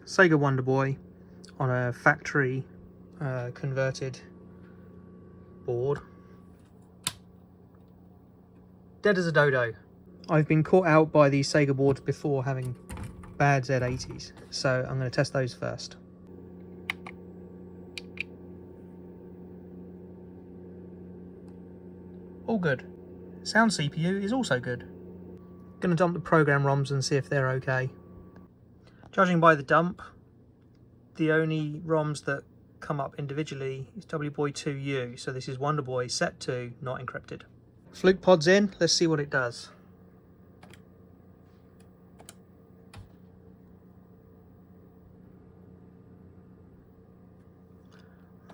Sega Wonder Boy on a factory converted board. Dead as a dodo. I've been caught out by these Sega boards before having bad Z80s, so I'm going to test those first. All good. Sound CPU is also good. Going to dump the program ROMs and see if they're okay. Judging by the dump, the only ROMs that come up individually is WBoy 2U, so this is Wonder Boy set 2, not encrypted. Fluke pod's in, let's see what it does.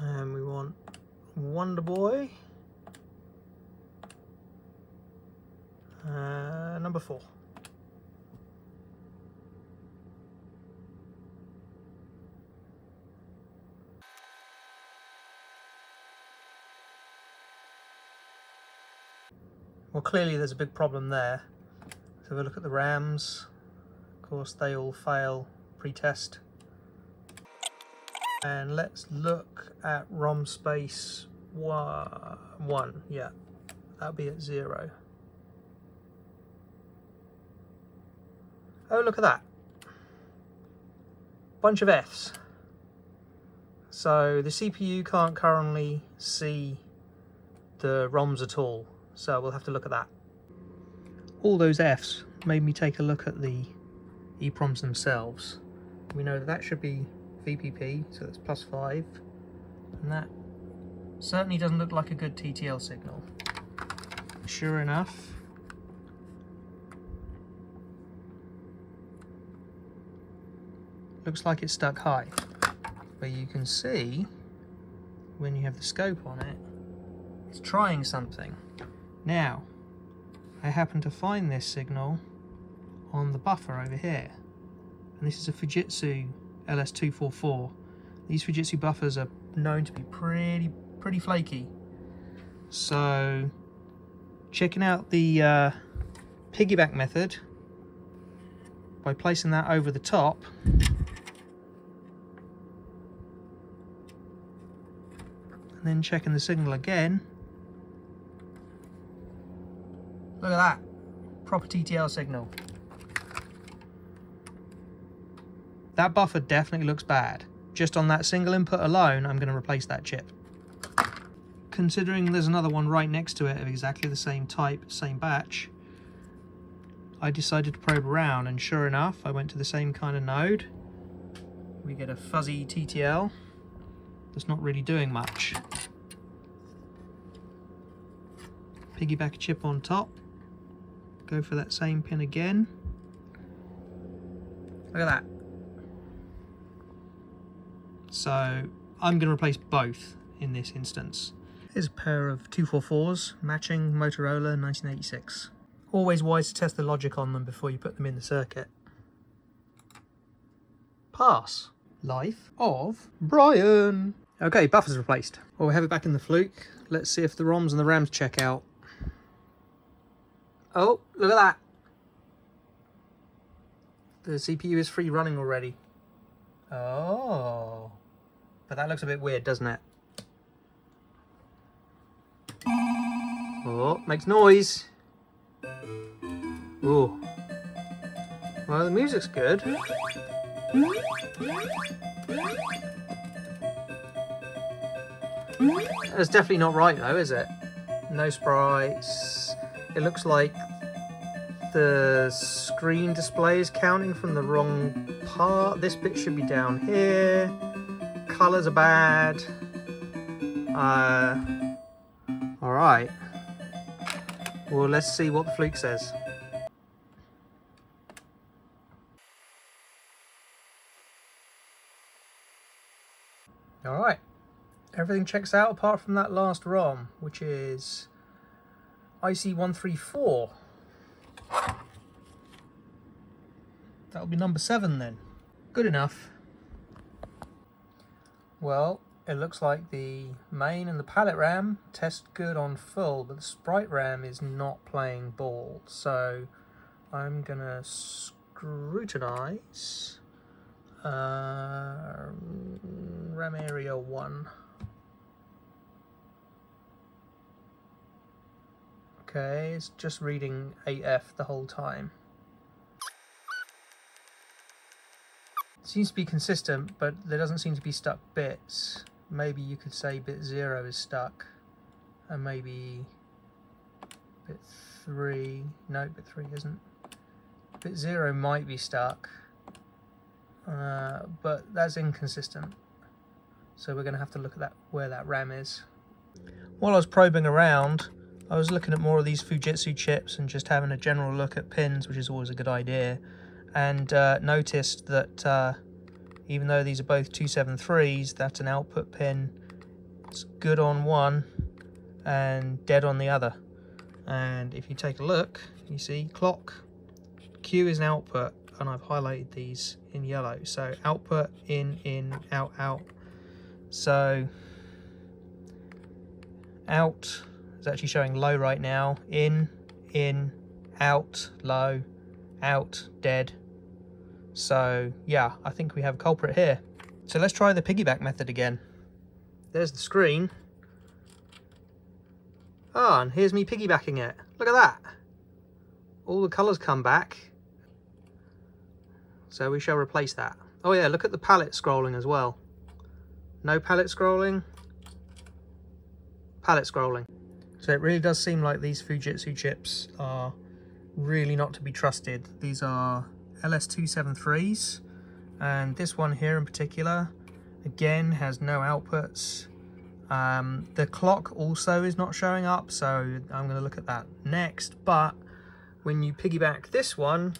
And we want Wonder Boy. Number 4. Well, clearly there's a big problem there. So we look at the RAMs. Of course, they all fail pre-test. And let's look at ROM space 1. Yeah, that'll be at 0. Oh, look at that. Bunch of Fs. So the CPU can't currently see the ROMs at all. So we'll have to look at that. All those Fs made me take a look at the EPROMs themselves. We know that that should be VPP, so that's +5. And that certainly doesn't look like a good TTL signal. Sure enough, looks like it's stuck high, but you can see when you have the scope on it, it's trying something. Now, I happen to find this signal on the buffer over here, and this is a Fujitsu LS244. These Fujitsu buffers are known to be pretty flaky. So, checking out the piggyback method by placing that over the top. And then checking the signal again. Look at that, proper TTL signal. That buffer definitely looks bad. Just on that single input alone, I'm going to replace that chip. Considering there's another one right next to it of exactly the same type, same batch, I decided to probe around, and sure enough, I went to the same kind of node. We get a fuzzy TTL that's not really doing much. Piggyback chip on top. Go for that same pin again. Look at that. So I'm going to replace both in this instance. Here's a pair of 244s matching Motorola 1986. Always wise to test the logic on them before you put them in the circuit. Pass. Life of Brian. Okay, buffer's replaced. Well, we have it back in the Fluke. Let's see if the ROMs and the RAMs check out. Oh, look at that. The CPU is free running already. Oh. But that looks a bit weird, doesn't it? Oh, makes noise. Ooh. Well, the music's good. That's definitely not right though, is it? No sprites. It looks like the screen display is counting from the wrong part. This bit should be down here. Colors are bad. Alright. Well, let's see what the Fluke says. Alright. Everything checks out apart from that last ROM, which is IC134. That'll be number 7 then. Good enough. Well, it looks like the main and the palette RAM test good on full, but the sprite RAM is not playing ball. So I'm gonna scrutinize RAM area 1. Okay, it's just reading 8F the whole time. It seems to be consistent, but there doesn't seem to be stuck bits. Maybe you could say bit 0 is stuck, and maybe bit 3, no, bit 3 isn't. Bit 0 might be stuck, but that's inconsistent. So we're going to have to look at that, where that RAM is. While I was probing around, I was looking at more of these Fujitsu chips and just having a general look at pins, which is always a good idea, and noticed that even though these are both 273s, that's an output pin. It's good on one and dead on the other. And if you take a look, you see clock, Q is an output, and I've highlighted these in yellow. So output, in, out, out. So out is actually showing low right now. In, out, low, out, dead. So yeah, I think we have a culprit here. So let's try the piggyback method again. There's the screen. Ah, and here's me piggybacking it. Look at that. All the colours come back. So we shall replace that. Oh yeah, look at the palette scrolling as well. No palette scrolling. Palette scrolling. So it really does seem like these Fujitsu chips are really not to be trusted. These are LS273s, and this one here in particular, again, has no outputs. The clock also is not showing up, so I'm going to look at that next. But when you piggyback this one,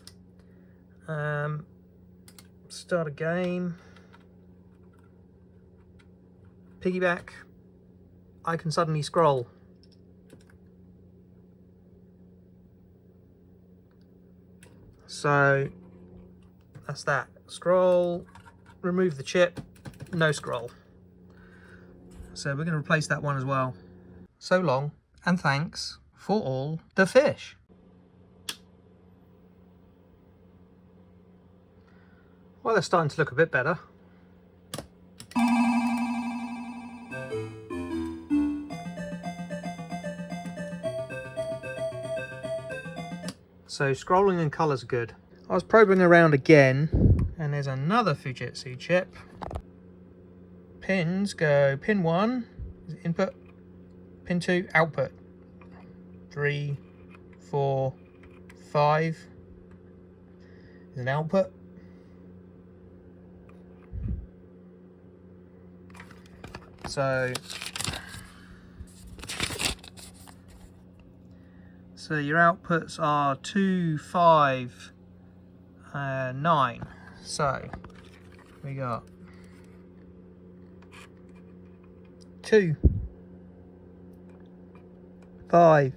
start a game, piggyback, I can suddenly scroll. So that's that. Scroll, remove the chip, no scroll. So we're going to replace that one as well. So long, and thanks for all the fish. Well, they're starting to look a bit better. So scrolling and colours are good. I was probing around again, and there's another Fujitsu chip. Pins go pin 1 is input, pin 2 output, 3, 4, 5 is an output. So your outputs are 2, 5, 9. So we got 2, 5,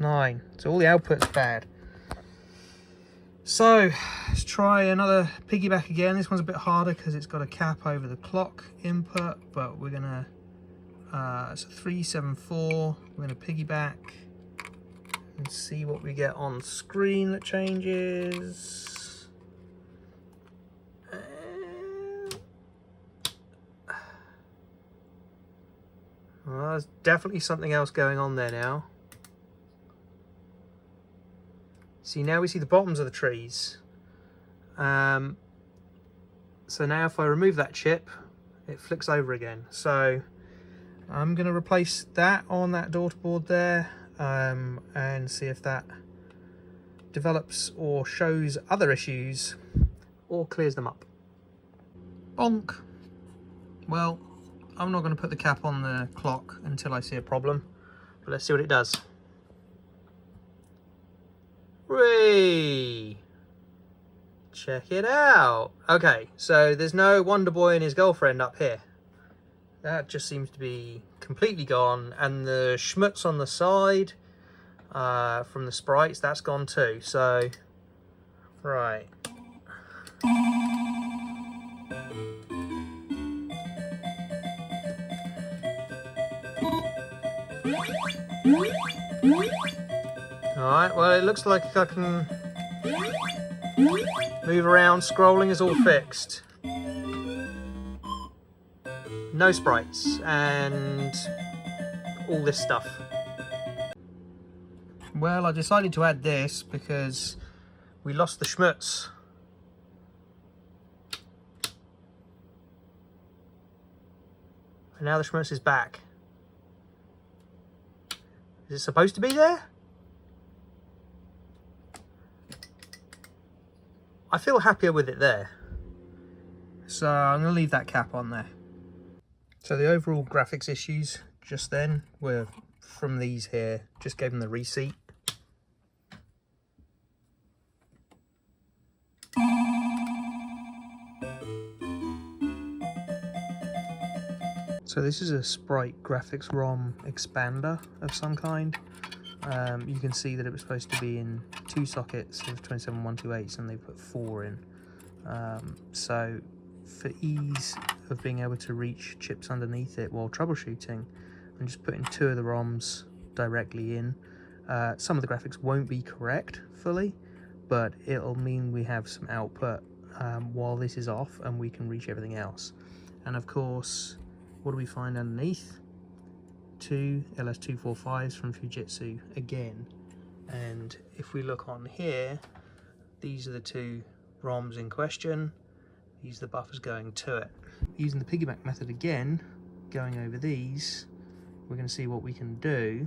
9. So all the outputs bad. So let's try another piggyback again. This one's a bit harder because it's got a cap over the clock input, but we're gonna it's a 374. We're gonna piggyback and see what we get on screen that changes. Well, there's definitely something else going on there now. See, now we see the bottoms of the trees. So now if I remove that chip, it flicks over again. So I'm going to replace that on that daughterboard there, and see if that develops or shows other issues or clears them up. Bonk. Well, I'm not going to put the cap on the clock until I see a problem, but let's see what it does. Whee! Check it out. Okay, so there's no Wonder Boy and his girlfriend up here. That just seems to be completely gone, and the schmutz on the side from the sprites, that's gone too. So, right. Alright, well, it looks like I can Move around, scrolling is all fixed. No sprites and all this stuff. Well, I decided to add this because we lost the schmutz. And now the schmutz is back. Is it supposed to be there? I feel happier with it there. So I'm going to leave that cap on there. So the overall graphics issues just then were from these here. Just gave them the receipt. So this is a sprite graphics ROM expander of some kind. You can see that it was supposed to be in 2 sockets of 27128s and they put 4 in. So for ease of being able to reach chips underneath it while troubleshooting, I'm just putting 2 of the ROMs directly in. Some of the graphics won't be correct fully, but it'll mean we have some output while this is off and we can reach everything else. And of course, what do we find underneath? 2 LS245s from Fujitsu again. And if we look on here, these are the 2 ROMs in question. These are the buffers going to it. Using the piggyback method again, going over these, we're going to see what we can do.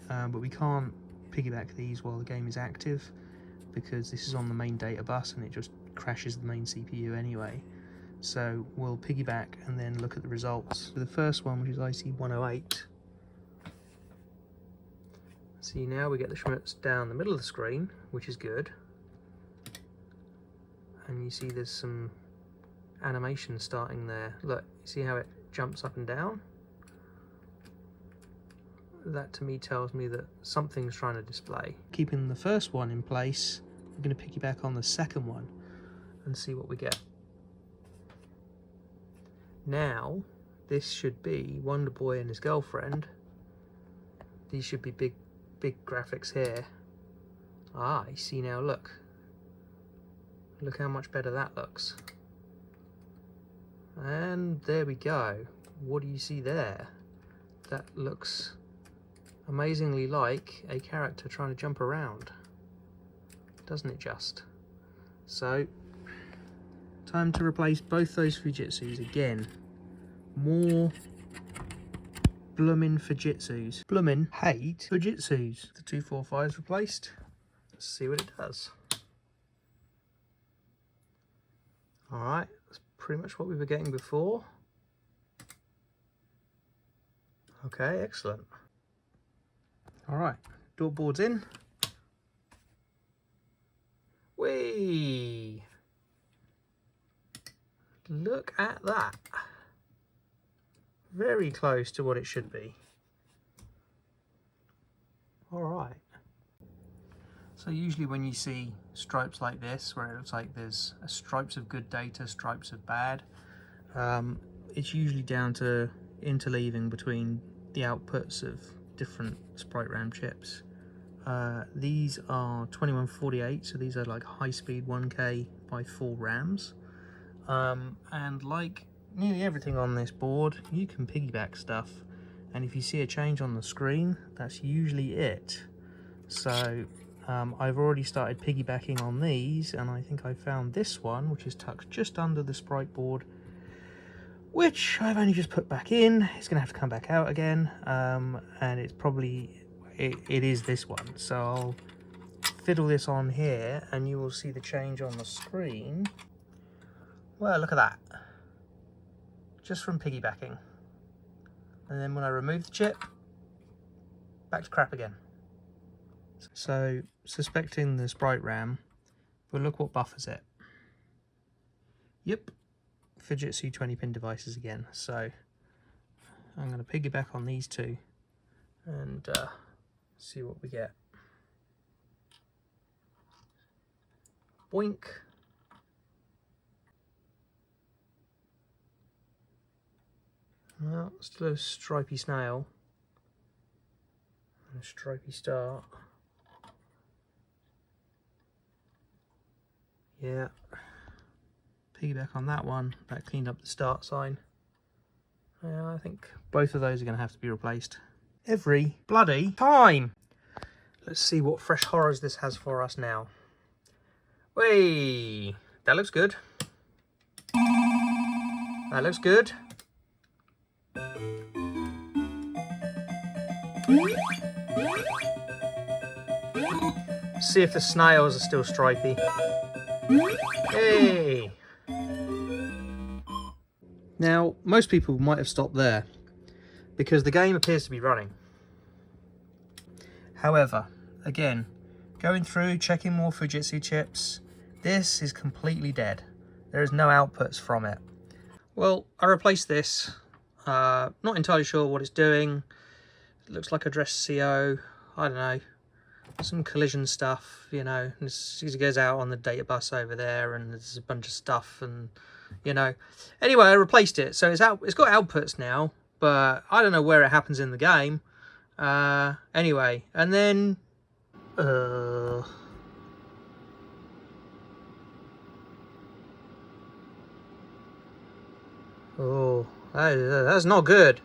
But we can't piggyback these while the game is active because this is on the main data bus and it just crashes the main CPU anyway. So we'll piggyback and then look at the results. For the first one, which is IC108, see now we get the schmutz down the middle of the screen, which is good. And you see there's some animation starting there. Look, you see how it jumps up and down? That to me tells me that something's trying to display. Keeping the first one in place, I'm going to piggyback on the second one and see what we get. Now, this should be Wonder Boy and his girlfriend. These should be big graphics here. Ah, you see now, look. Look how much better that looks. And there we go. What do you see there? That looks amazingly like a character trying to jump around. Doesn't it just? So, time to replace both those Fujitsus again. More bloomin' Fujitsus. Bloomin' hate Fujitsus. The 245's replaced. Let's see what it does. Alright, that's pretty much what we were getting before. Okay, excellent. Alright, daughterboards in. Whee! Look at that. Very close to what it should be. Alright. So usually when you see stripes like this, where it looks like there's stripes of good data, stripes of bad, it's usually down to interleaving between the outputs of different sprite RAM chips. These are 2148, so these are like high-speed 1K by 4 RAMs. And like nearly everything on this board, you can piggyback stuff, and if you see a change on the screen, that's usually it. So I've already started piggybacking on these, and I think I found this one, which is tucked just under the sprite board, which I've only just put back in. It's gonna have to come back out again, and it's probably it is this one. So I'll fiddle this on here and you will see the change on the screen. Well, look at that, just from piggybacking. And then when I remove the chip, back to crap again. So suspecting the sprite RAM, but look what buffers it. Yep, Fujitsu 20-pin devices again. So I'm going to piggyback on these two and see what we get. Boink. Well, still a stripy snail and a stripy start. Yeah. Piggyback on that one. That cleaned up the start sign. Yeah, I think both of those are going to have to be replaced every bloody time. Let's see what fresh horrors this has for us now. Whey! That looks good. That looks good. See if the snails are still stripy. Hey! Now, most people might have stopped there because the game appears to be running. However, again, going through, checking more Fujitsu chips, this is completely dead. There is no outputs from it. Well, I replaced this. Not entirely sure what it's doing. It looks like address CO. I don't know. Some collision stuff, you know. It goes out on the data bus over there, and there's a bunch of stuff, and you know. Anyway, I replaced it, so it's out. It's got outputs now, but I don't know where it happens in the game. Anyway, and then oh, that's not good.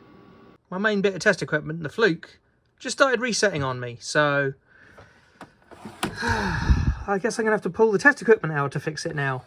My main bit of test equipment, the fluke, just started resetting on me, so I guess I'm gonna have to pull the test equipment out to fix it now.